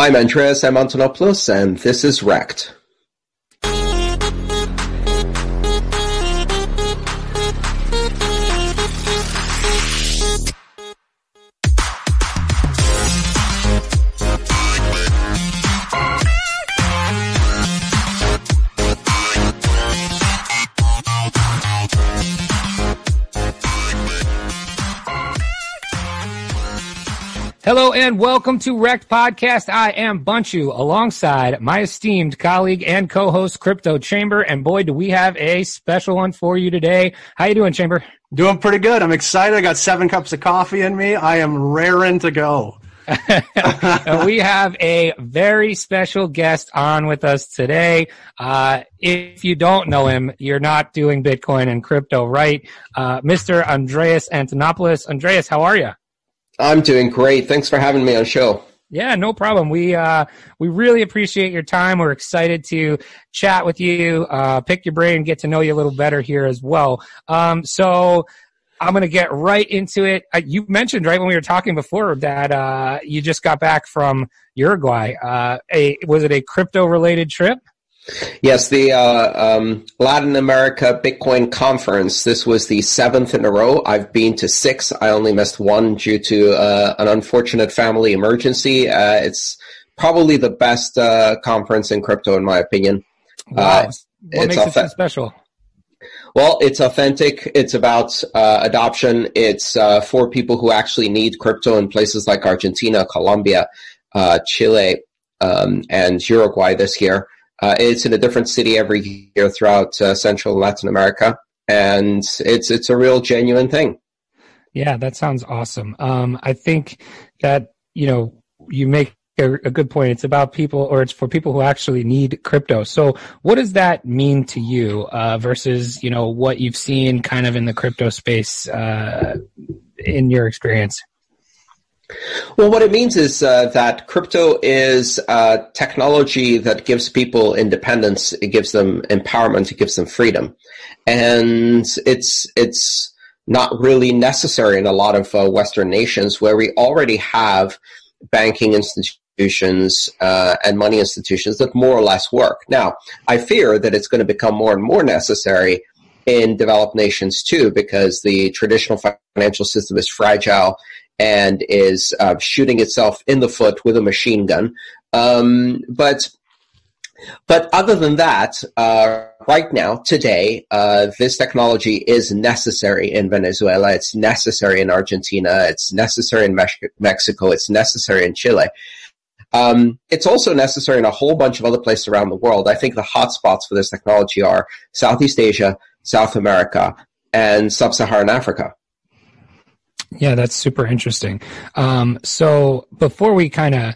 I'm Andreas M. Antonopoulos, and this is REKT. Hello and welcome to REKT Podcast. I am Bunchu alongside my esteemed colleague and co-host Crypto Chamber, and boy, do we have a special one for you today. How you doing, Chamber? Doing pretty good. I'm excited. I got 7 cups of coffee in me. I am raring to go. We have a very special guest on with us today. If you don't know him, you're not doing Bitcoin and crypto right. Mr. Andreas Antonopoulos. Andreas, how are you? I'm doing great. Thanks for having me on the show. Yeah, no problem. We really appreciate your time. We're excited to chat with you, pick your brain, get to know you a little better here as well. So I'm going to get right into it. You mentioned right when we were talking before that you just got back from Uruguay. Was it a crypto-related trip? Yes, the Latin America Bitcoin Conference. This was the 7th in a row. I've been to 6. I only missed 1 due to an unfortunate family emergency. It's probably the best conference in crypto, in my opinion. Wow. What makes it so special? Well, it's authentic. It's about adoption. It's for people who actually need crypto in places like Argentina, Colombia, Chile, and Uruguay this year. It's in a different city every year throughout Central and Latin America, and it's a real genuine thing. Yeah, that sounds awesome. I think that, you make a good point. It's about people, or it's for people who actually need crypto. So what does that mean to you versus, what you've seen kind of in the crypto space in your experience? Well, what it means is that crypto is technology that gives people independence. It gives them empowerment. It gives them freedom. And it's not really necessary in a lot of Western nations where we already have banking institutions and money institutions that more or less work. Now, I fear that it's going to become more and more necessary in developed nations too, because the traditional financial system is fragile and is shooting itself in the foot with a machine gun. But other than that, right now, today, this technology is necessary in Venezuela. It's necessary in Argentina. It's necessary in Mexico. It's necessary in Chile. It's also necessary in a whole bunch of other places around the world. I think the hotspots for this technology are Southeast Asia, South America, and Sub-Saharan Africa. Yeah, that's super interesting. So before we kind of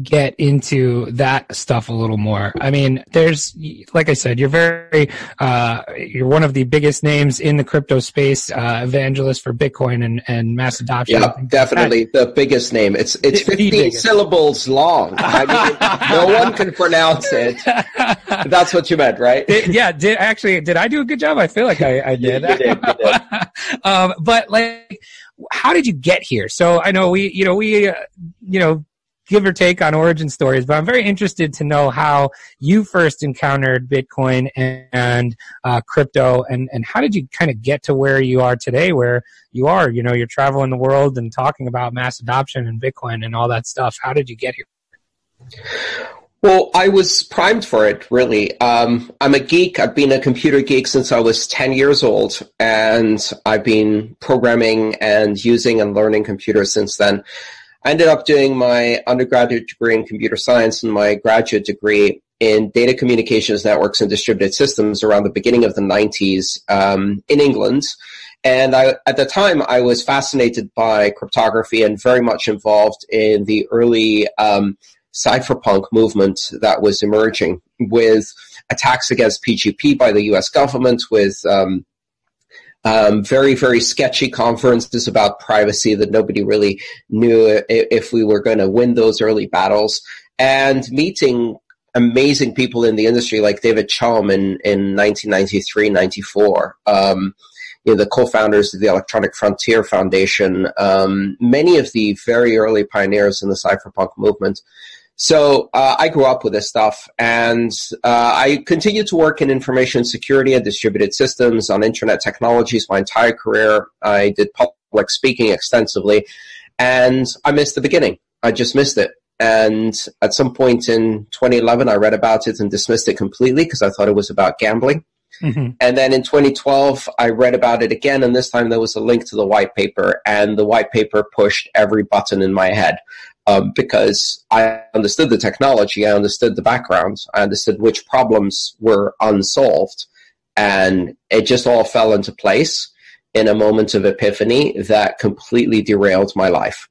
get into that stuff a little more, I mean, there's, like I said, you're one of the biggest names in the crypto space, evangelist for Bitcoin and mass adoption. Yeah, definitely the biggest name. It's 15 syllables long. I mean, no one can pronounce it. That's what you meant, right? Did I do a good job? I feel like I did. You did. But like, how did you get here? So I know we give or take on origin stories, but I'm very interested to know how you first encountered Bitcoin and crypto, and how did you kind of get to where you are today, where you are, you're traveling the world and talking about mass adoption and Bitcoin and all that stuff. How did you get here? Well, I was primed for it, really. I'm a geek. I've been a computer geek since I was 10 years old, and I've been programming and using and learning computers since then. I ended up doing my undergraduate degree in computer science and my graduate degree in data communications networks and distributed systems around the beginning of the 90s in England. And at the time, I was fascinated by cryptography and very much involved in the early cypherpunk movement that was emerging, with attacks against PGP by the US government, with very, very sketchy conferences about privacy that nobody really knew if we were going to win those early battles, and meeting amazing people in the industry like David Chaum in 1993, 94, the co-founders of the Electronic Frontier Foundation, many of the very early pioneers in the cypherpunk movement. So I grew up with this stuff, and I continued to work in information security and distributed systems on internet technologies my entire career. I did public speaking extensively, and I missed the beginning. I just missed it. And at some point in 2011, I read about it and dismissed it completely because I thought it was about gambling. Mm-hmm. And then in 2012, I read about it again, and this time there was a link to the white paper, and the white paper pushed every button in my head. Because I understood the technology, I understood the background, I understood which problems were unsolved, and it just all fell into place in a moment of epiphany that completely derailed my life.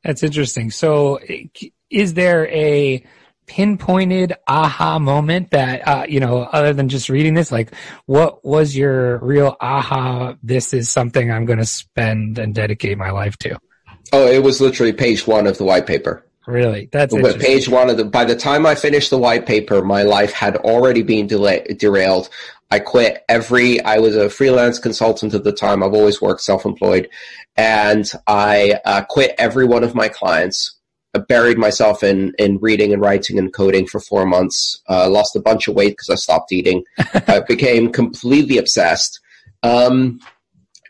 That's interesting. So is there a pinpointed aha moment that, other than just reading this, like what was your real aha, this is something I'm going to spend and dedicate my life to? Oh, it was literally page 1 of the white paper. Really? That's interesting. Page 1 of by the time I finished the white paper, my life had already been derailed. I quit I was a freelance consultant at the time. I've always worked self-employed. And I quit every one of my clients. I buried myself in reading and writing and coding for 4 months. Lost a bunch of weight because I stopped eating. I became completely obsessed.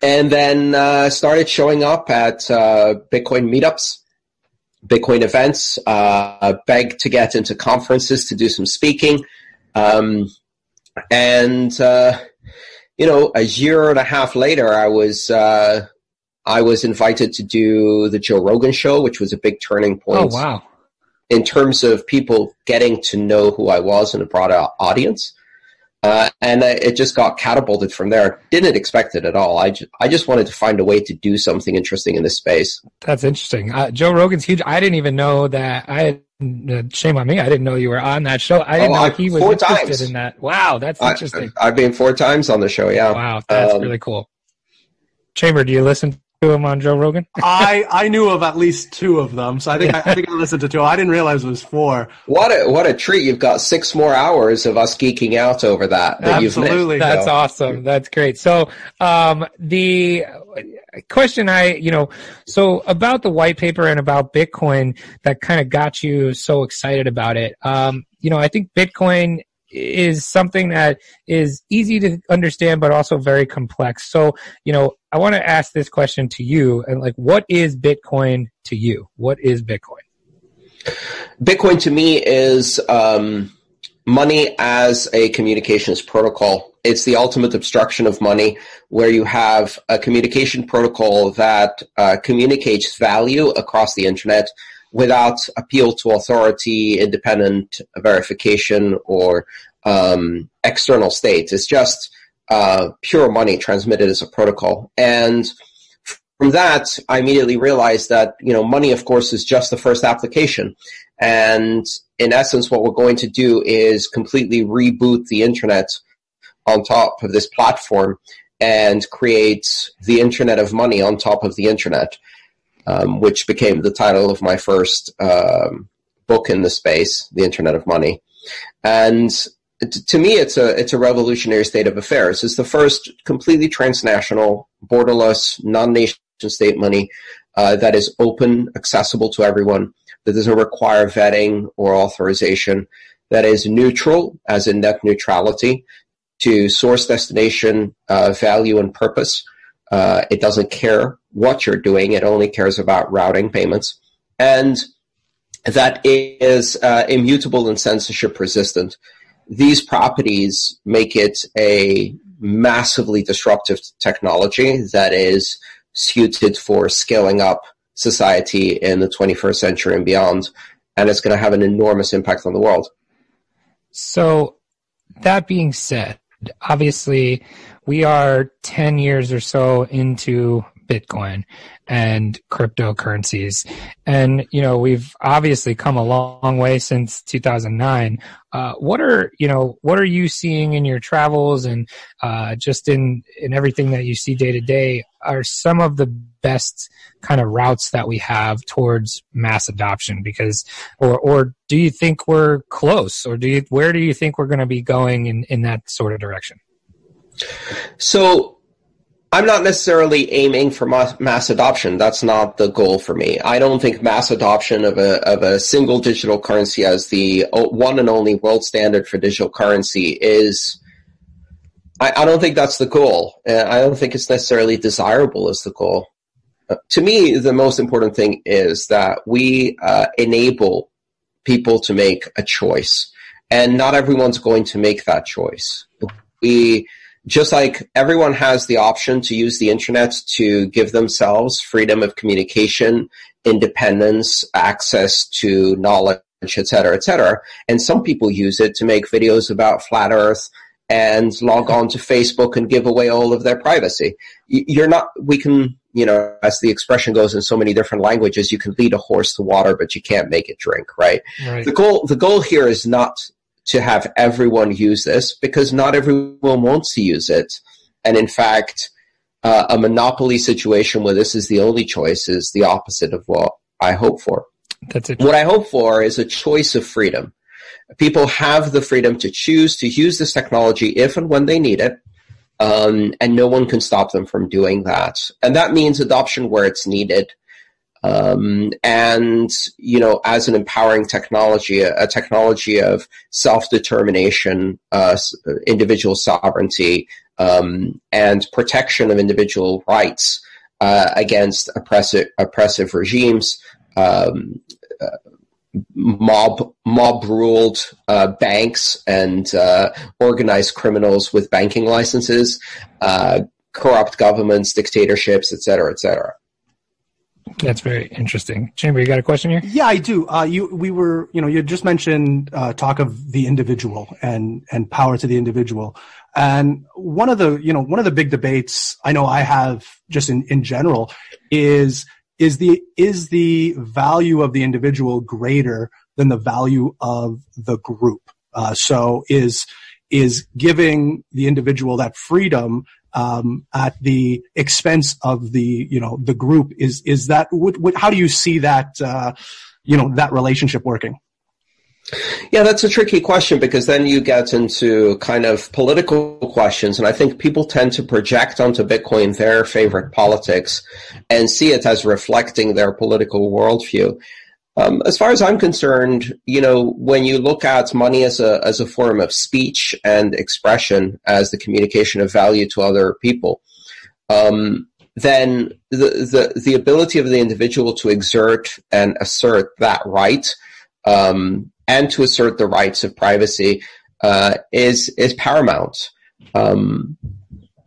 And then started showing up at Bitcoin meetups, Bitcoin events, begged to get into conferences to do some speaking. A year and a half later, I was invited to do the Joe Rogan show, which was a big turning point. Oh, wow. In terms of people getting to know who I was in a broader audience. And it just got catapulted from there. Didn't expect it at all. I just wanted to find a way to do something interesting in this space. That's interesting. Joe Rogan's huge. I didn't even know that. Shame on me. I didn't know you were on that show. I didn't know he was interested in that. Wow, that's interesting. I've been 4 times on the show, yeah. Wow, that's really cool. Chamber, do you listen to him on Joe Rogan? I knew of at least 2 of them, so I think I listened to 2. I didn't realize it was 4. What a treat! You've got 6 more hours of us geeking out over that Absolutely, you've missed. That's awesome. That's great. So the question so about the white paper and about Bitcoin that kind of got you so excited about it. I think Bitcoin is something that is easy to understand, but also very complex. So, I want to ask this question to you, and what is Bitcoin to you? What is Bitcoin? Bitcoin to me is money as a communications protocol. It's the ultimate abstraction of money, where you have a communication protocol that communicates value across the internet without appeal to authority, independent verification, or external states. It's just pure money transmitted as a protocol. And from that, I immediately realized that, money, of course, is just the first application. And in essence, what we're going to do is completely reboot the internet on top of this platform and create the Internet of Money on top of the internet. Which became the title of my first book in the space, The Internet of Money. And to me, it's a revolutionary state of affairs. It's the first completely transnational, borderless, non-nation state money that is open, accessible to everyone, that doesn't require vetting or authorization, that is neutral, as in net neutrality, to source, destination, value, and purpose. It doesn't care what you're doing. It only cares about routing payments. And that is immutable and censorship resistant. These properties make it a massively disruptive technology that is suited for scaling up society in the 21st century and beyond. And it's going to have an enormous impact on the world. So that being said, obviously, we are 10 years or so into Bitcoin and cryptocurrencies. And, we've obviously come a long way since 2009. What are you seeing in your travels and just in everything that you see day to day are some of the best kind of routes that we have towards mass adoption? Because, or do you think we're close, or where do you think we're going to be going in that sort of direction? So I'm not necessarily aiming for mass adoption. That's not the goal for me. I don't think mass adoption of a single digital currency as the one and only world standard for digital currency is. I don't think that's the goal. I don't think it's necessarily desirable as the goal. To me, the most important thing is that we enable people to make a choice, and not everyone's going to make that choice. Just like everyone has the option to use the internet to give themselves freedom of communication, independence, access to knowledge, et cetera, and some people use it to make videos about flat Earth and log on to Facebook and give away all of their privacy. We can, as the expression goes in so many different languages, you can lead a horse to water, but you can't make it drink, right? The goal here is not to have everyone use this, because not everyone wants to use it. And in fact, a monopoly situation where this is the only choice is the opposite of what I hope for. That's it. What I hope for is a choice of freedom. People have the freedom to choose to use this technology if and when they need it, and no one can stop them from doing that. And that means adoption where it's needed. And, as an empowering technology, a technology of self-determination, individual sovereignty, and protection of individual rights against oppressive regimes, mob-ruled banks and organized criminals with banking licenses, corrupt governments, dictatorships, et cetera, et cetera. That's very interesting. Chamber, you got a question here? Yeah, I do. You just mentioned talk of the individual and power to the individual. And one of the big debates I know I have just in general is the value of the individual greater than the value of the group? So is giving the individual that freedom at the expense of the group, is that how do you see that that relationship working? Yeah, that's a tricky question, because then you get into kind of political questions, and I think people tend to project onto Bitcoin their favorite politics and see it as reflecting their political worldview. As far as I'm concerned, when you look at money as a form of speech and expression, as the communication of value to other people, then the ability of the individual to exert and assert that right, and to assert the rights of privacy, is paramount.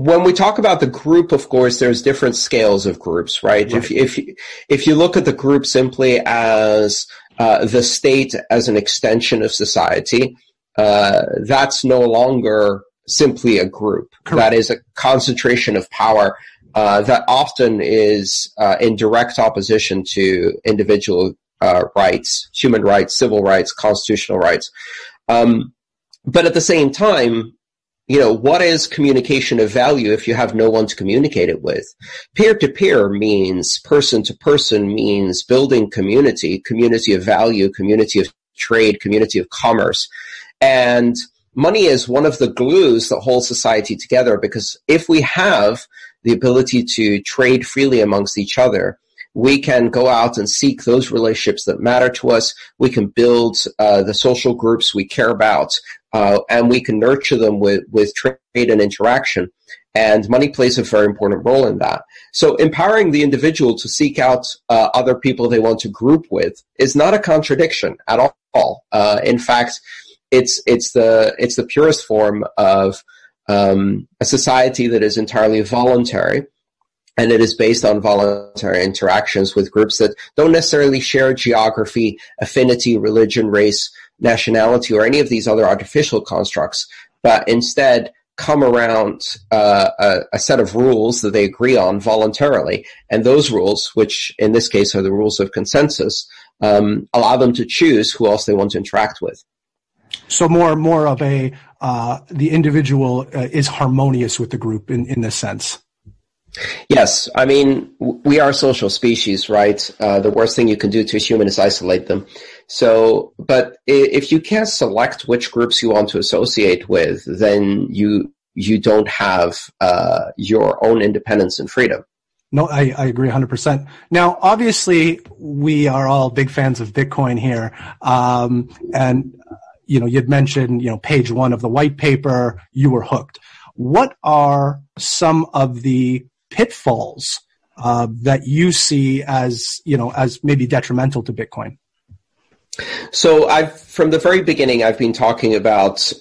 When we talk about the group, of course, there's different scales of groups, right? If you look at the group simply as the state as an extension of society, that's no longer simply a group. Correct. That is a concentration of power that often is in direct opposition to individual rights, human rights, civil rights, constitutional rights. But at the same time, what is communication of value if you have no one to communicate it with? Peer-to-peer means person-to-person, means building community of value, community of trade, community of commerce. And money is one of the glues that holds society together, because if we have the ability to trade freely amongst each other, we can go out and seek those relationships that matter to us. We can build the social groups we care about, and we can nurture them with trade and interaction. And money plays a very important role in that. So empowering the individual to seek out other people they want to group with is not a contradiction at all. In fact, it's the purest form of a society that is entirely voluntary. And it is based on voluntary interactions with groups that don't necessarily share geography, affinity, religion, race, nationality, or any of these other artificial constructs, but instead come around a set of rules that they agree on voluntarily. And those rules, which in this case are the rules of consensus, allow them to choose who else they want to interact with. So more of the individual is harmonious with the group in this sense. Yes. I mean, we are a social species, right? The worst thing you can do to a human is isolate them. So, but if you can't select which groups you want to associate with, then you you don't have your own independence and freedom. No, I agree 100%. Now, obviously, we are all big fans of Bitcoin here. And, you'd mentioned, page 1 of the white paper, you were hooked. What are some of the pitfalls that you see as maybe detrimental to Bitcoin? So from the very beginning, I've been talking about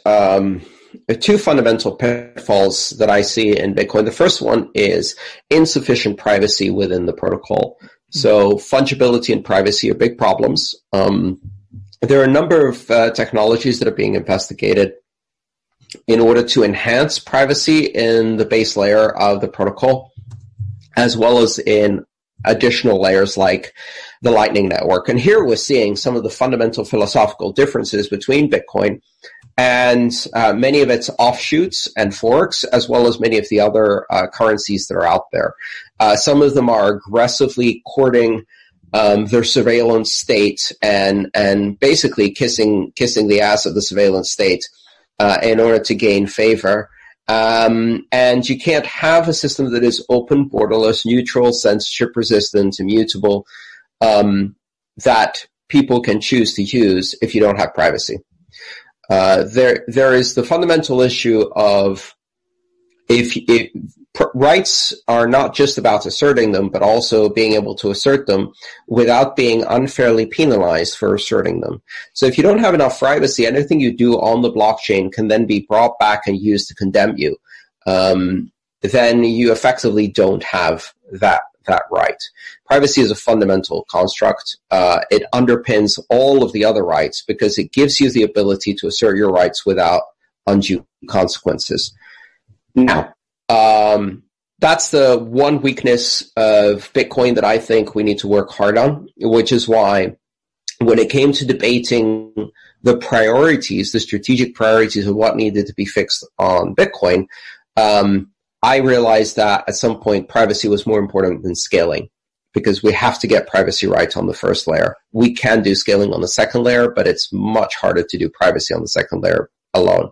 two fundamental pitfalls that I see in Bitcoin. The first one is insufficient privacy within the protocol. So fungibility and privacy are big problems. There are a number of technologies that are being investigated in order to enhance privacy in the base layer of the protocol, as well as in additional layers like the Lightning Network. And here we're seeing some of the fundamental philosophical differences between Bitcoin and many of its offshoots and forks, as well as many of the other currencies that are out there. Some of them are aggressively courting their surveillance state and basically kissing the ass of the surveillance state in order to gain favor. And you can't have a system that is open, borderless, neutral, censorship-resistant, immutable, that people can choose to use if you don't have privacy. There is the fundamental issue of rights are not just about asserting them, but also being able to assert them without being unfairly penalized for asserting them. So if you don't have enough privacy, anything you do on the blockchain can then be brought back and used to condemn you. Then you effectively don't have that right. Privacy is a fundamental construct. It underpins all of the other rights because it gives you the ability to assert your rights without undue consequences. Now, that's the one weakness of Bitcoin that I think we need to work hard on, which is why when it came to debating the priorities, the strategic priorities of what needed to be fixed on Bitcoin, I realized that at some point privacy was more important than scaling, because we have to get privacy right on the first layer. We can do scaling on the second layer, but it's much harder to do privacy on the second layer alone.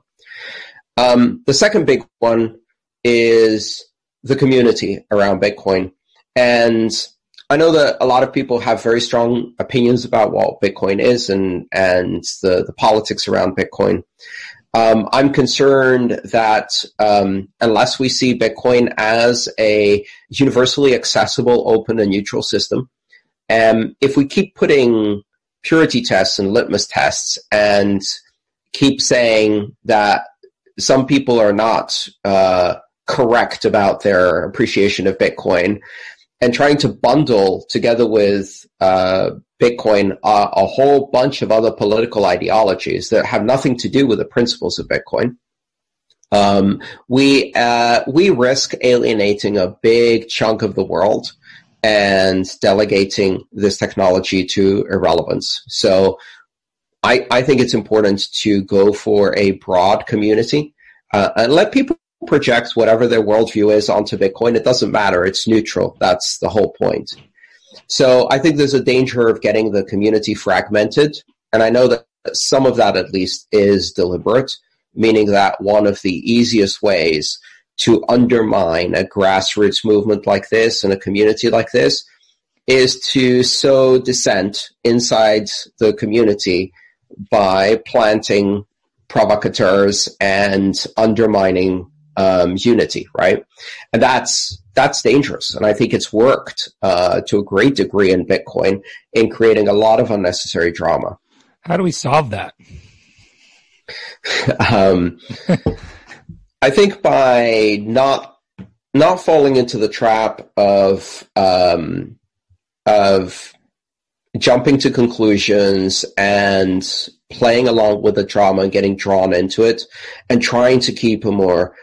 The second big one is the community around Bitcoin. And I know that a lot of people have very strong opinions about what Bitcoin is and the politics around Bitcoin. I'm concerned that unless we see Bitcoin as a universally accessible, open, and neutral system, if we keep putting purity tests and litmus tests and keep saying that some people are not correct about their appreciation of Bitcoin, and trying to bundle together with Bitcoin a whole bunch of other political ideologies that have nothing to do with the principles of Bitcoin, we risk alienating a big chunk of the world and delegating this technology to irrelevance. So I think it's important to go for a broad community and let people project whatever their worldview is onto Bitcoin. It doesn't matter. It's neutral. That's the whole point. So I think there's a danger of getting the community fragmented. And I know that some of that at least is deliberate, meaning that one of the easiest ways to undermine a grassroots movement like this and a community like this is to sow dissent inside the community by planting provocateurs and undermining unity, right? And that's dangerous. And I think it's worked to a great degree in Bitcoin in creating a lot of unnecessary drama. How do we solve that? I think by not falling into the trap of jumping to conclusions and playing along with the drama and getting drawn into it, and trying to keep a more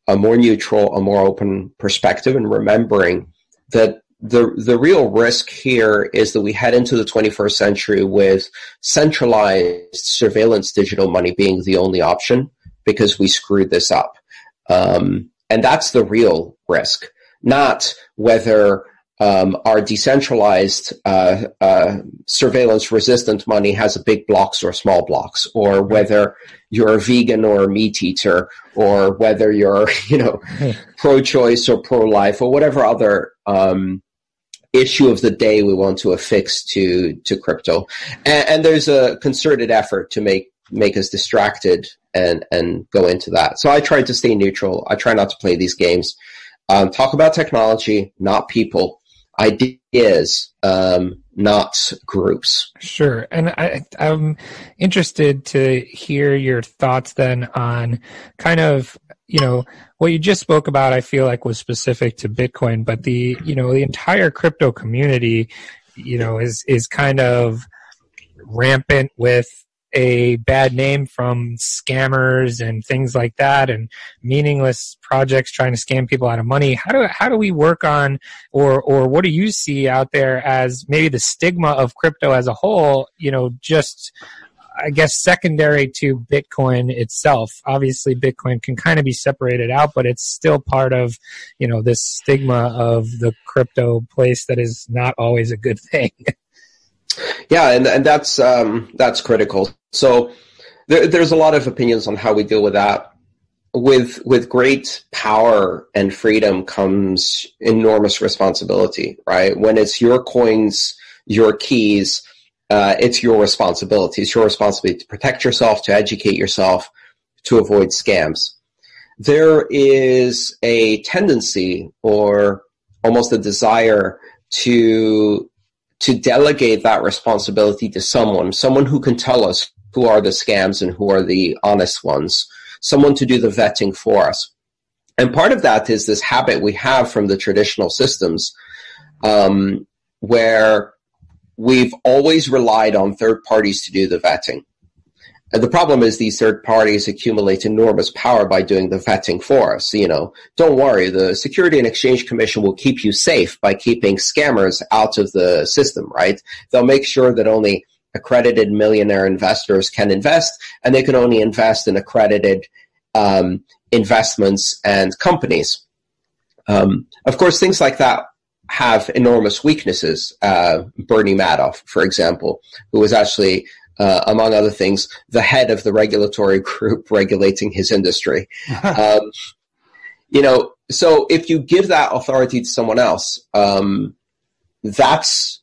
neutral, a more open perspective, and remembering that the real risk here is that we head into the 21st century with centralized surveillance digital money being the only option because we screwed this up. And that's the real risk, not whether our decentralized surveillance-resistant money has a big blocks or small blocks, or whether you're a vegan or a meat eater, or whether you're pro-choice or pro-life, or whatever other issue of the day we want to affix to crypto. And there's a concerted effort to make us distracted and go into that. So I try to stay neutral. I try not to play these games. Talk about technology, not people. Ideas, not groups. Sure. And I'm interested to hear your thoughts then on kind of, what you just spoke about, I feel like was specific to Bitcoin, but the entire crypto community, is kind of rampant with a bad name from scammers and things like that, and meaningless projects trying to scam people out of money. How do we work on, or what do you see out there as maybe the stigma of crypto as a whole, just, I guess, secondary to Bitcoin itself? Obviously, Bitcoin can kind of be separated out, but it's still part of, this stigma of the crypto place that is not always a good thing. Yeah, and that's critical. So there's a lot of opinions on how we deal with that. With great power and freedom comes enormous responsibility, right? When it's your coins, your keys, it's your responsibility. It's your responsibility to protect yourself, to educate yourself, to avoid scams. There is a tendency, or almost a desire, to delegate that responsibility to someone who can tell us who are the scams and who are the honest ones, someone to do the vetting for us. And part of that is this habit we have from the traditional systems, where we've always relied on third parties to do the vetting. And the problem is these third parties accumulate enormous power by doing the vetting for us. Don't worry, the Security and Exchange Commission will keep you safe by keeping scammers out of the system, right? They'll make sure that only accredited millionaire investors can invest, and they can only invest in accredited investments and companies. Of course, things like that have enormous weaknesses. Bernie Madoff, for example, who was actually, among other things, the head of the regulatory group regulating his industry. So if you give that authority to someone else, that's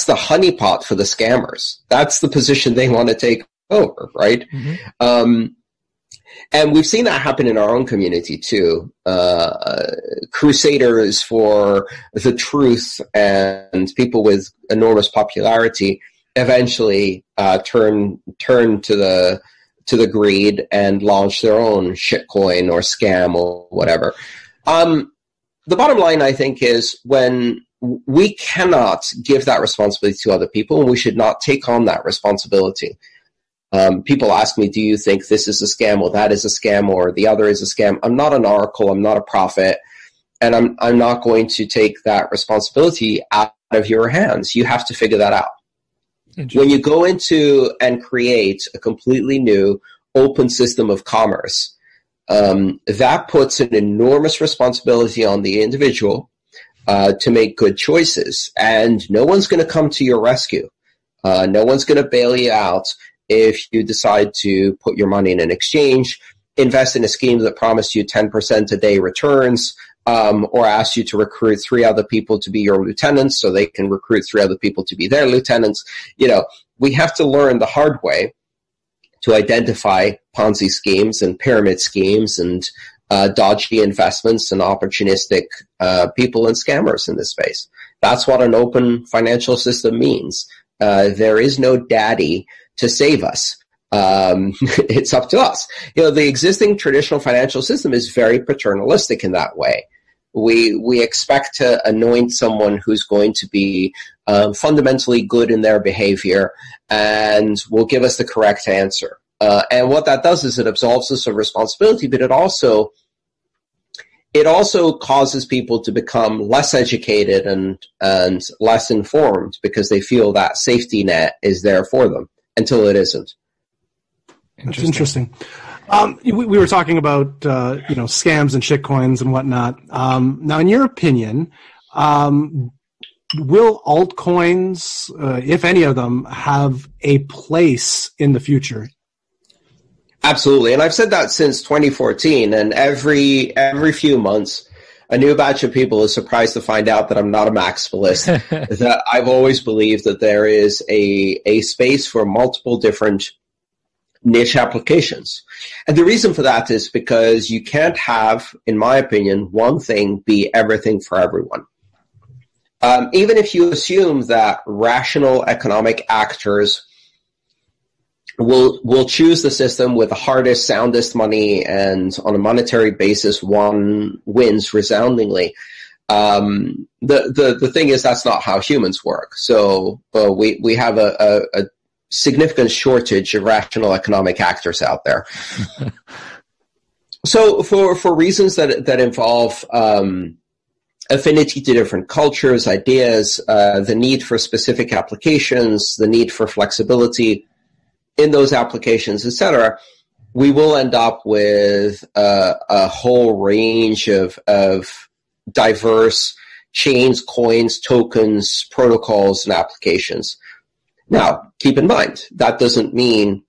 the honeypot for the scammers. That's the position they want to take over, right? Mm-hmm. And we've seen that happen in our own community too. Crusaders for the truth and people with enormous popularity eventually turn to the greed and launch their own shitcoin or scam or whatever. The bottom line, I think, is when we cannot give that responsibility to other people, and we should not take on that responsibility. People ask me, do you think this is a scam, or that is a scam, or the other is a scam? I'm not an oracle. I'm not a prophet. And I'm not going to take that responsibility out of your hands. You have to figure that out. When you go into and create a completely new open system of commerce, that puts an enormous responsibility on the individual to make good choices. And no one's going to come to your rescue. No one's going to bail you out if you decide to put your money in an exchange, invest in a scheme that promised you 10% a day returns, or ask you to recruit 3 other people to be your lieutenants so they can recruit 3 other people to be their lieutenants. We have to learn the hard way to identify Ponzi schemes and pyramid schemes and dodgy investments and opportunistic people and scammers in this space. That's what an open financial system means. There is no daddy to save us. It's up to us. The existing traditional financial system is very paternalistic in that way. We expect to anoint someone who's going to be fundamentally good in their behavior and will give us the correct answer. And what that does is it absolves us of responsibility, but it also causes people to become less educated and less informed because they feel that safety net is there for them until it isn't. That's interesting. We were talking about scams and shitcoins and whatnot. Now, in your opinion, will altcoins, if any of them, have a place in the future? Absolutely, and I've said that since 2014, and every few months, a new batch of people is surprised to find out that I'm not a maximalist, that I've always believed that there is a space for multiple different niche applications. And the reason for that is because you can't have, in my opinion, one thing be everything for everyone. Even if you assume that rational economic actors will choose the system with the hardest, soundest money, and on a monetary basis, one wins resoundingly. The thing is, that's not how humans work. So we have a significant shortage of rational economic actors out there. So for reasons that involve affinity to different cultures, ideas, the need for specific applications, the need for flexibility in those applications, etc., we will end up with a whole range of diverse chains, coins, tokens, protocols, and applications. Now, keep in mind, that doesn't mean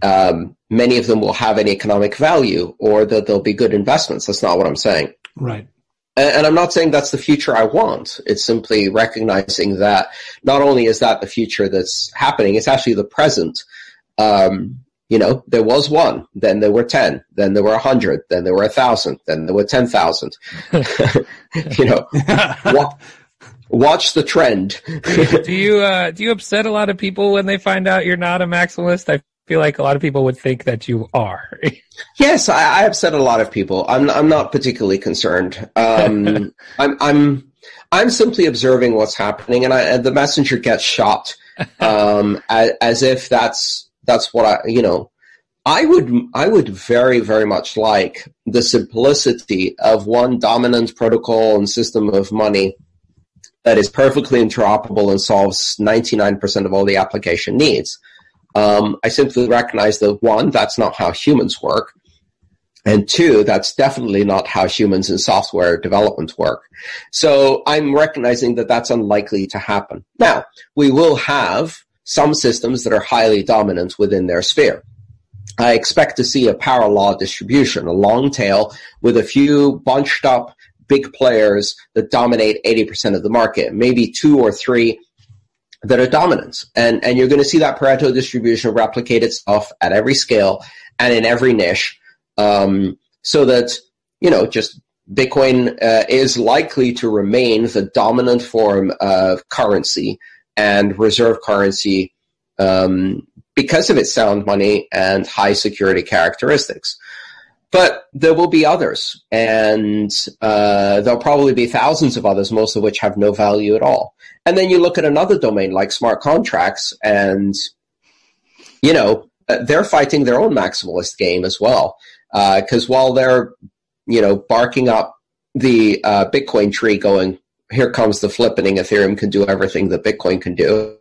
many of them will have any economic value or that they'll be good investments. That's not what I'm saying. Right. And I'm not saying that's the future I want. It's simply recognizing that not only is that the future that's happening, it's actually the present. There was one, then there were 10, then there were 100, then there were 1,000, then there were 10,000. Watch the trend. Do you upset a lot of people when they find out you're not a maximalist? I feel like a lot of people would think that you are. Yes, I upset a lot of people. I'm not particularly concerned. I'm simply observing what's happening, and the messenger gets shot as if that's what I would very, very much like the simplicity of one dominant protocol and system of money that is perfectly interoperable and solves 99% of all the application needs. I simply recognize that, one, that's not how humans work, and two, that's definitely not how humans in software development work. So I'm recognizing that that's unlikely to happen. Now, we will have some systems that are highly dominant within their sphere. I expect to see a power law distribution, a long tail with a few bunched up big players that dominate 80% of the market, maybe 2 or 3 that are dominant. And you're going to see that Pareto distribution replicate itself at every scale and in every niche, so that, just Bitcoin is likely to remain the dominant form of currency and reserve currency because of its sound money and high security characteristics. But there will be others, and there'll probably be thousands of others, most of which have no value at all. And then you look at another domain like smart contracts, and, they're fighting their own maximalist game as well. Because while they're, barking up the Bitcoin tree going, here comes the flippening, Ethereum can do everything that Bitcoin can do,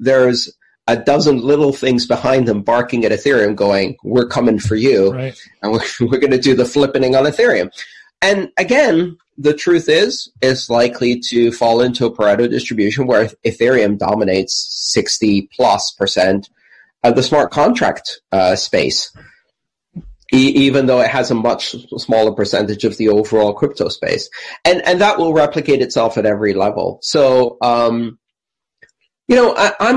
there's a dozen little things behind them barking at Ethereum going, we're coming for you, right, and we're going to do the flippening on Ethereum. And again, the truth is, it's likely to fall into a Pareto distribution where Ethereum dominates 60+% of the smart contract space, even though it has a much smaller percentage of the overall crypto space. And that will replicate itself at every level. So, I'm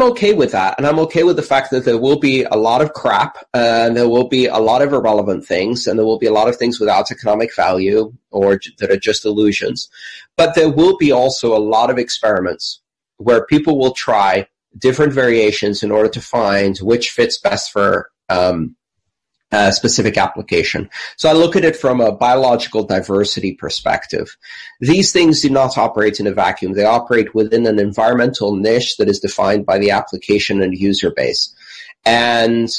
okay with that, and I'm okay with the fact that there will be a lot of crap, and there will be a lot of irrelevant things, and there will be a lot of things without economic value or that are just illusions. But there will be also a lot of experiments where people will try different variations in order to find which fits best for a specific application. So I look at it from a biological diversity perspective. These things do not operate in a vacuum. They operate within an environmental niche that is defined by the application and user base. And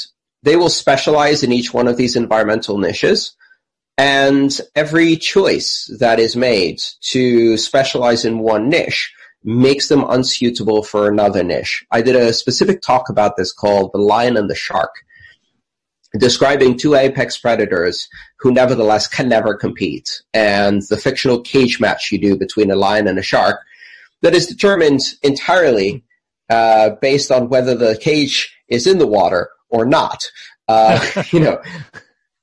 they will specialize in each one of these environmental niches. And every choice that is made to specialize in one niche makes them unsuitable for another niche. I did a specific talk about this called The Lion and the Shark, describing 2 apex predators who nevertheless can never compete, and the fictional cage match you do between a lion and a shark, that is determined entirely based on whether the cage is in the water or not. You know,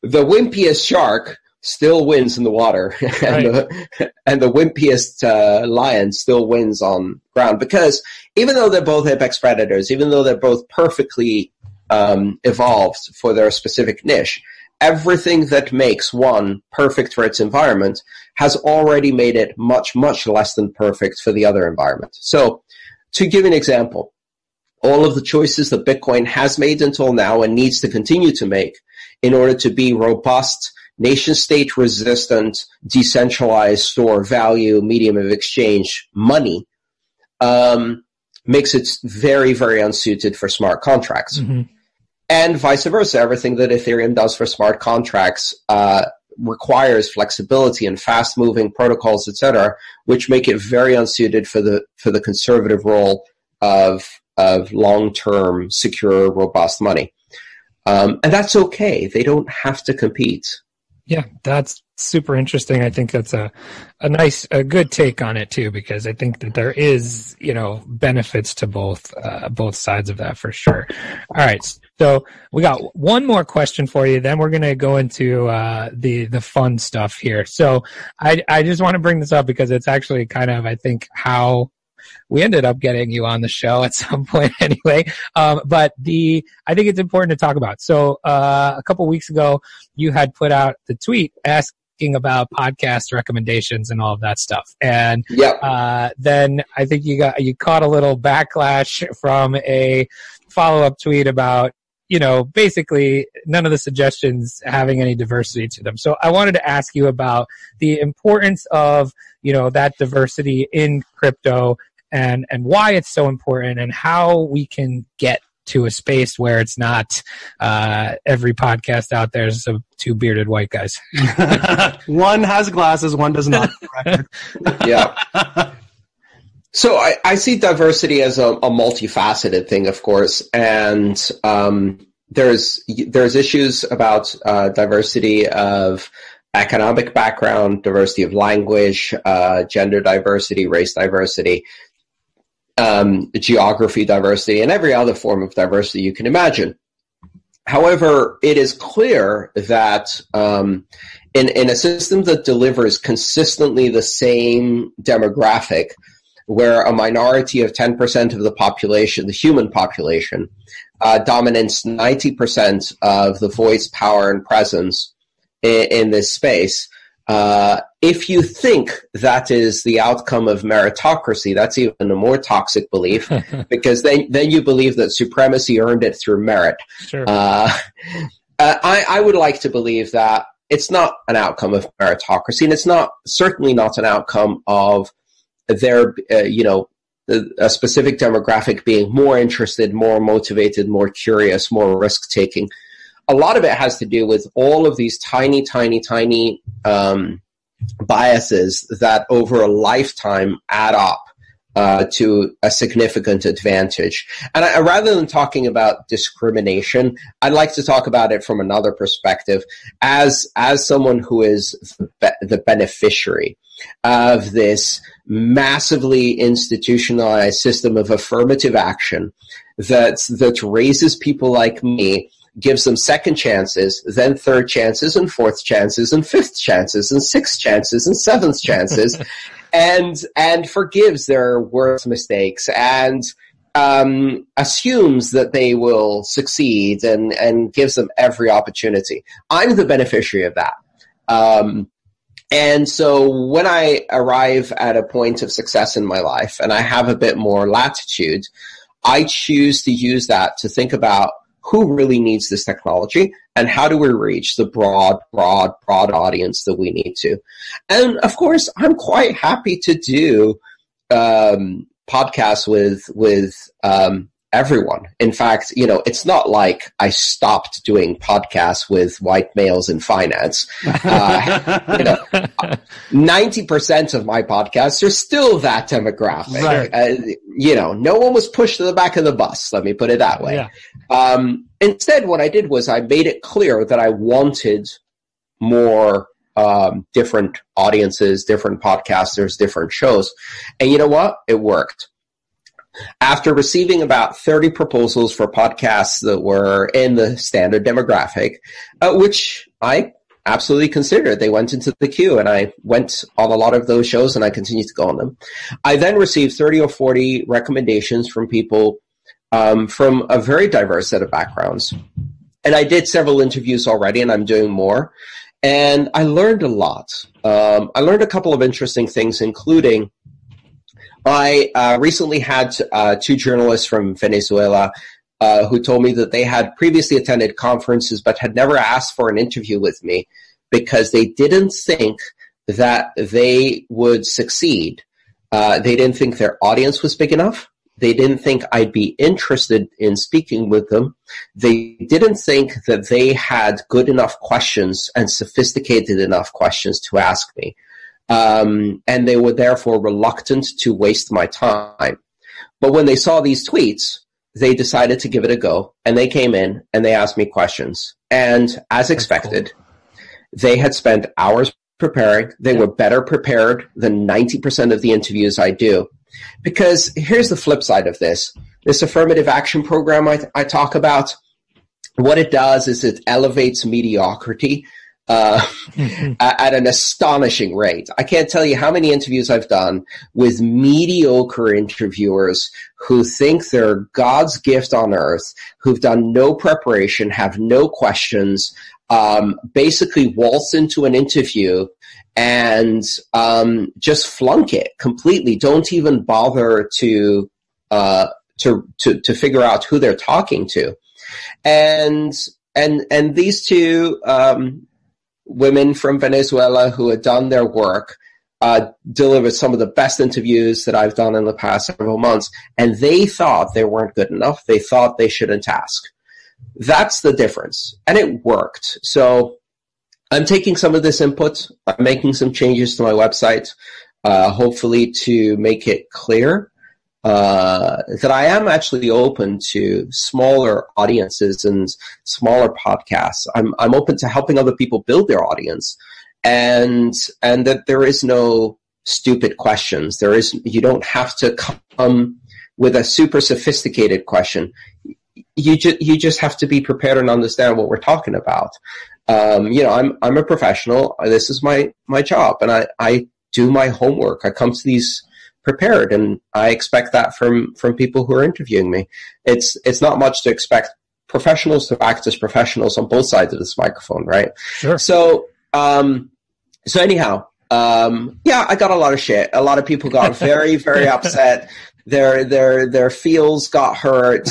the wimpiest shark still wins in the water, and the wimpiest lion still wins on ground, because even though they're both apex predators, even though they're both perfectly evolved for their specific niche, everything that makes one perfect for its environment has already made it much, much less than perfect for the other environment. So, to give an example, all of the choices that Bitcoin has made until now and needs to continue to make in order to be robust, nation-state resistant, decentralized store value, medium of exchange money, makes it very, very unsuited for smart contracts. Mm-hmm. And vice versa. Everything that Ethereum does for smart contracts requires flexibility and fast-moving protocols, etc., which make it very unsuited for the conservative role of long-term, secure, robust money. And that's okay. They don't have to compete. Yeah, that's super interesting. I think that's a good take on it too, because I think that there is, benefits to both sides of that for sure. All right. So we got one more question for you. Then we're going to go into the fun stuff here. So I just want to bring this up because it's actually kind of, I think, how we ended up getting you on the show at some point anyway. But I think it's important to talk about. So a couple weeks ago, you had put out the tweet asking about podcast recommendations and all of that stuff. And then I think you caught a little backlash from a follow-up tweet about, basically none of the suggestions having any diversity to them. So I wanted to ask you about the importance of, that diversity in crypto and why it's so important and how we can get to a space where it's not every podcast out there is two bearded white guys. One has glasses, one does not. Yeah. So I see diversity as a multifaceted thing, of course, and there's issues about diversity of economic background, diversity of language, gender diversity, race diversity, geography diversity, and every other form of diversity you can imagine. However, it is clear that in a system that delivers consistently the same demographic, where a minority of 10% of the population, the human population, dominates 90% of the voice, power, and presence in this space, if you think that is the outcome of meritocracy, that's even a more toxic belief, because then you believe that supremacy earned it through merit. Sure. I would like to believe that it's not an outcome of meritocracy, and it's certainly not an outcome of their, a specific demographic being more interested, more motivated, more curious, more risk-taking. A lot of it has to do with all of these tiny biases that over a lifetime add up to a significant advantage. And rather than talking about discrimination, I'd like to talk about it from another perspective as someone who is the beneficiary of this massively institutionalized system of affirmative action that raises people like me, gives them second chances, then third chances, and fourth chances, and fifth chances, and sixth chances, and seventh chances, and forgives their worst mistakes, and assumes that they will succeed, and gives them every opportunity. I'm the beneficiary of that. And so when I arrive at a point of success in my life, and I have a bit more latitude, I choose to use that to think about who really needs this technology and how do we reach the broad audience that we need to. And of course, I'm quite happy to do podcasts with everyone. In fact, it's not like I stopped doing podcasts with white males in finance. 90% of my podcasts are still that demographic. Right. No one was pushed to the back of the bus, let me put it that way. Yeah. Instead, what I did was I made it clear that I wanted more different audiences, different podcasters, different shows. And you know what? It worked. After receiving about 30 proposals for podcasts that were in the standard demographic, which I absolutely considered, they went into the queue, and I went on a lot of those shows, and I continue to go on them. I then received 30 or 40 recommendations from people from a very diverse set of backgrounds. And I did several interviews already, and I'm doing more. And I learned a lot. I learned a couple of interesting things, including I recently had two journalists from Venezuela who told me that they had previously attended conferences but had never asked for an interview with me because they didn't think that they would succeed. They didn't think their audience was big enough. They didn't think I'd be interested in speaking with them. They didn't think that they had good enough questions and sophisticated enough questions to ask me. And they were therefore reluctant to waste my time. But when they saw these tweets, they decided to give it a go, and they came in and they asked me questions. And as expected, they had spent hours preparing. They were better prepared than 90% of the interviews I do. Because here's the flip side of this. This affirmative action program I talk about, what it does is it elevates mediocrity at an astonishing rate. I can't tell you how many interviews I've done with mediocre interviewers who think they're God's gift on earth, who've done no preparation, have no questions, basically waltz into an interview and just flunk it completely. Don't even bother to figure out who they're talking to. And these two women from Venezuela who had done their work delivered some of the best interviews that I've done in the past several months, and they thought they weren't good enough. They thought they shouldn't ask. That's the difference, and it worked. So I'm taking some of this input. I'm making some changes to my website, hopefully to make it clear that I am actually open to smaller audiences and smaller podcasts. I'm open to helping other people build their audience, and that there is no stupid questions. You don't have to come with a super sophisticated question. You just have to be prepared and understand what we're talking about. I'm a professional. This is my job, and I do my homework. I come to these prepared, and I expect that from people who are interviewing me. It's not much to expect professionals to act as professionals on both sides of this microphone, right? Sure. So anyhow, I got a lot of shit. A lot of people got very, very upset. Their feels got hurt.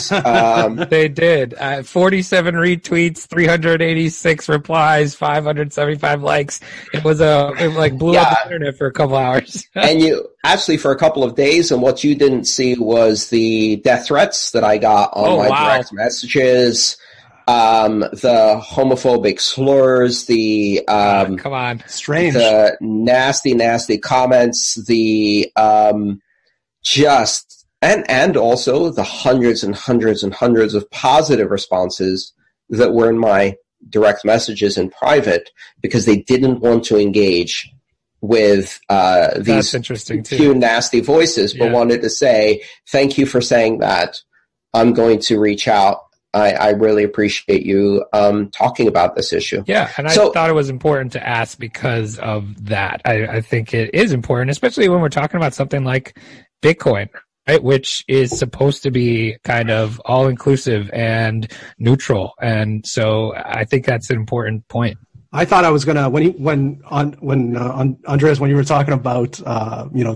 They did. 47 retweets, 386 replies, 575 likes. It blew up the internet for a couple hours. And actually for a couple of days, and what you didn't see was the death threats that I got on direct messages, the homophobic slurs, the come on, strange, the nasty comments, the and also the hundreds and hundreds and hundreds of positive responses that were in my direct messages in private because they didn't want to engage with these few nasty voices, but wanted to say, thank you for saying that. I'm going to reach out. I really appreciate you talking about this issue. Yeah, and I thought it was important to ask because of that. I think it is important, especially when we're talking about something like Bitcoin, right, which is supposed to be kind of all-inclusive and neutral. And so I think that's an important point. I thought I was gonna Andreas, when you were talking about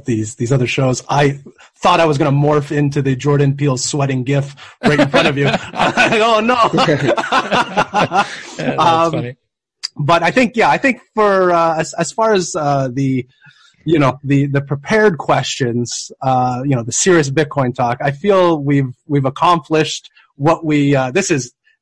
these other shows, I thought I was gonna morph into the Jordan Peele sweating GIF right in front of you. Oh no! That's funny. But I think for as far as the prepared questions, the serious Bitcoin talk, I feel we've accomplished what we. This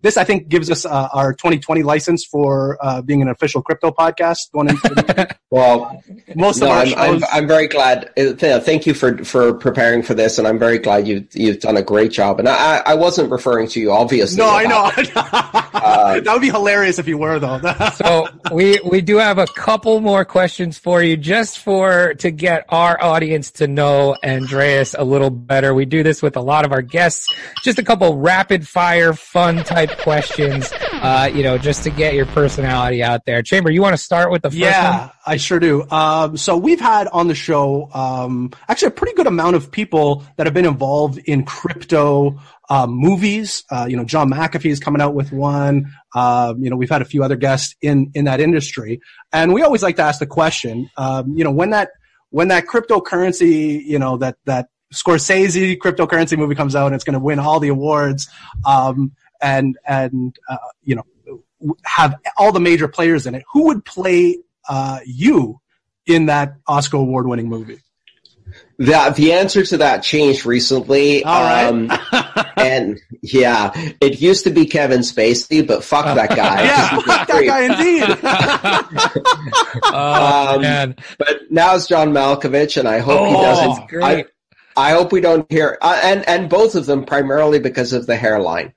this, I think, gives us our 2020 license for being an official crypto podcast going into well, most of our shows. I'm very glad. Thank you for preparing for this, and I'm very glad you've done a great job. And I wasn't referring to you, obviously. No, I know. That would be hilarious if you were, though. So we do have a couple more questions for you, just to get our audience to know Andreas a little better. We do this with a lot of our guests. Just a couple rapid fire, fun type questions, just to get your personality out there. Chamber, you want to start with the first one? Yeah, I sure do. So we've had on the show actually a pretty good amount of people that have been involved in crypto movies. John McAfee is coming out with one. We've had a few other guests in that industry, and we always like to ask the question, when that cryptocurrency, that Scorsese cryptocurrency movie comes out and it's going to win all the awards, and have all the major players in it, who would play you in that Oscar award-winning movie? The answer to that changed recently. All right. And yeah, it used to be Kevin Spacey, but fuck that guy. Yeah, fuck that guy indeed. Man. But now it's John Malkovich, and I hope he doesn't. Great. I hope we don't hear, and both of them primarily because of the hairline.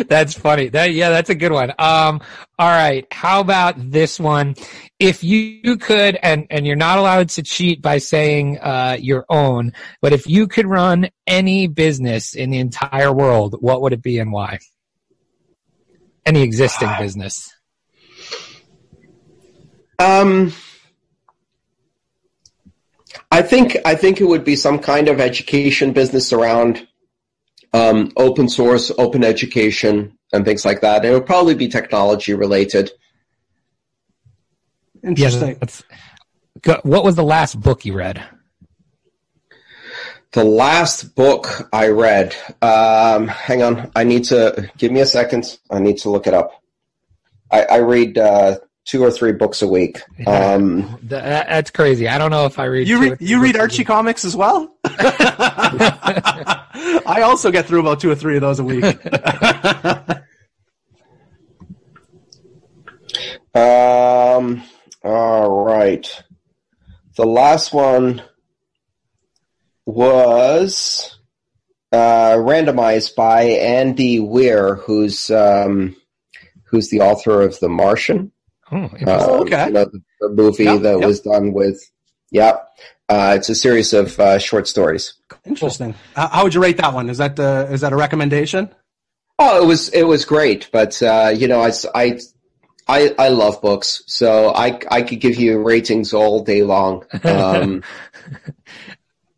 That's funny. That's a good one. All right. How about this one? If you could, and you're not allowed to cheat by saying your own, but if you could run any business in the entire world, what would it be and why? Any existing business. I think it would be some kind of education business around open source, open education, and things like that. It would probably be technology related. Interesting. What was the last book you read? The last book I read, hang on, give me a second. I need to look it up. I read 2 or 3 books a week. That's crazy. I don't know if I read. You read Archie comics as well? I also get through about 2 or 3 of those a week. All right. The last one was randomized by Andy Weir, who's the author of The Martian. Oh, okay. The movie was done with. It's a series of short stories. Interesting. How would you rate that one? Is that a recommendation? Oh, it was great, but I love books, so I could give you ratings all day long.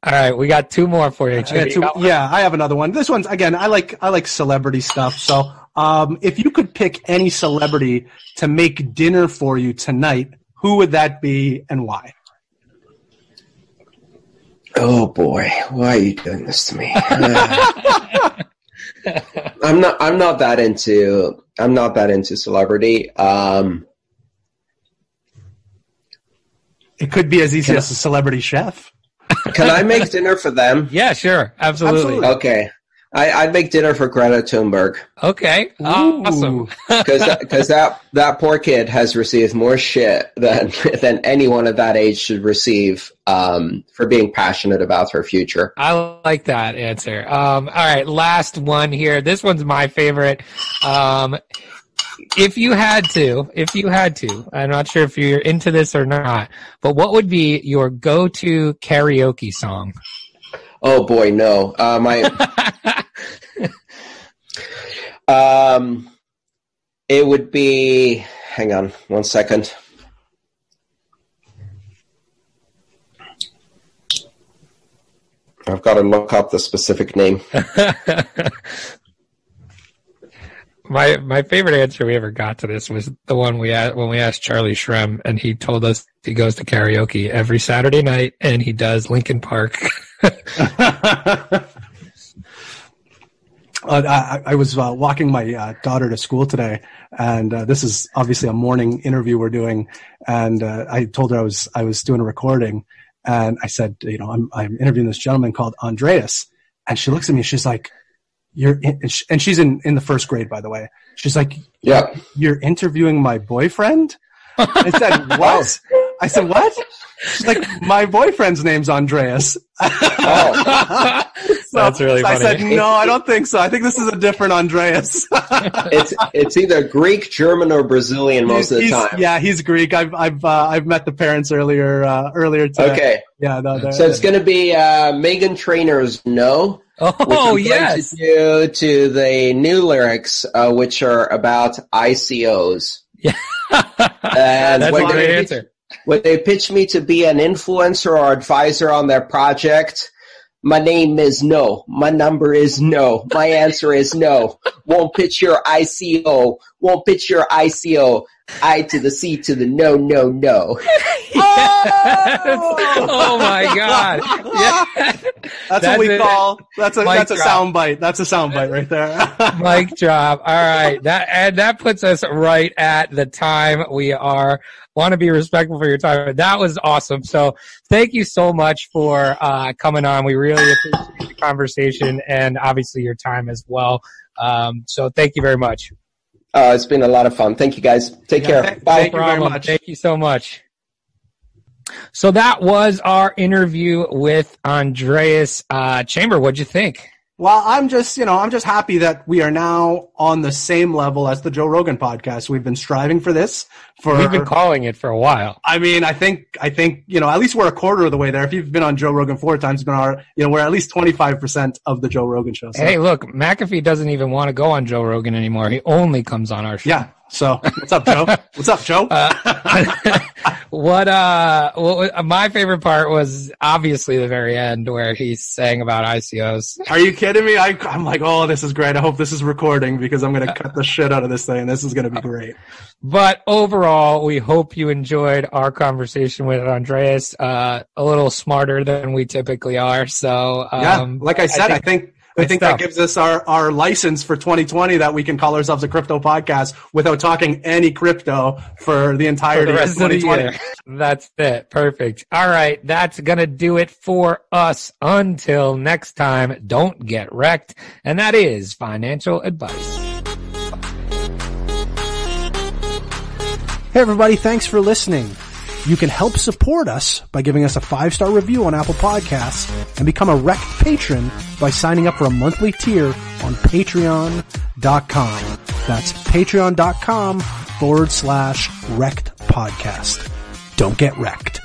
All right, we got 2 more for you. I have another one. This one's, again, I like celebrity stuff. So if you could pick any celebrity to make dinner for you tonight, who would that be and why? Oh boy, why are you doing this to me? I'm not that into celebrity. It could be as easy as a celebrity chef. Can I make dinner for them? Yeah, sure. Absolutely. Okay. I'd make dinner for Greta Thunberg. Okay. Awesome. Because that poor kid has received more shit than anyone at that age should receive for being passionate about her future. I like that answer. All right, last one here. This one's my favorite. If you had to, I'm not sure if you're into this or not, but what would be your go-to karaoke song? Oh boy, no. It would be, hang on one second. I've got to look up the specific name. My favorite answer we ever got to this was the one when we asked Charlie Shrem, and he told us he goes to karaoke every Saturday night, and he does Linkin Park. I was walking my daughter to school today, and this is obviously a morning interview we're doing. And I told her I was doing a recording, and I said, I'm interviewing this gentleman called Andreas, and she looks at me and she's like, and she's in the first grade, by the way. She's like, yeah, you're interviewing my boyfriend? I said, what? I said, what? She's like, my boyfriend's name's Andreas. Oh. That's really funny. I said, no, I don't think so. I think this is a different Andreas. It's either Greek, German, or Brazilian most of the time. Yeah, he's Greek. I've met the parents earlier today. Okay. Yeah. So it's going to be Meghan Trainor's No. Oh, yes. To the new lyrics, which are about ICOs. Yeah. And that's a great answer. When they pitch me to be an influencer or advisor on their project, my name is no. My number is no. My answer is no. Won't pitch your ICO. Won't pitch your ICO. I to the C to the no, no, no. Oh my God. Yeah. That's what we call, that's a soundbite. That's a soundbite right there. Mic drop. All right. That puts us right at the time we are. Want to be respectful for your time. That was awesome. So thank you so much for coming on. We really appreciate the conversation and obviously your time as well. So thank you very much. It's been a lot of fun. Thank you, guys. Take care. Bye. Thank you very much. Thank you so much. So that was our interview with Andreas Chamber. What'd you think? Well, I'm just happy that we are now on the same level as the Joe Rogan podcast. We've been striving for this we've been calling it for a while. I mean, I think, at least we're a quarter of the way there. If you've been on Joe Rogan 4 times, we're at least 25% of the Joe Rogan show. So. Hey, look, McAfee doesn't even want to go on Joe Rogan anymore. He only comes on our show. Yeah. So what's up, Joe? What's up, Joe? My favorite part was obviously the very end where he's saying about ICOs. Are you kidding me? I'm like, oh, this is great. I hope this is recording because I'm going to cut the shit out of this thing. This is going to be great. But overall, we hope you enjoyed our conversation with Andreas. A little smarter than we typically are. So like I said, I think that gives us our license for 2020 that we can call ourselves a crypto podcast without talking any crypto for the entirety of 2020. That's it. Perfect. All right. That's going to do it for us. Until next time, don't get wrecked. And that is financial advice. Hey, everybody. Thanks for listening. You can help support us by giving us a 5-star review on Apple Podcasts and become a REKT patron by signing up for a monthly tier on patreon.com. That's patreon.com/REKT podcast. Don't get wrecked.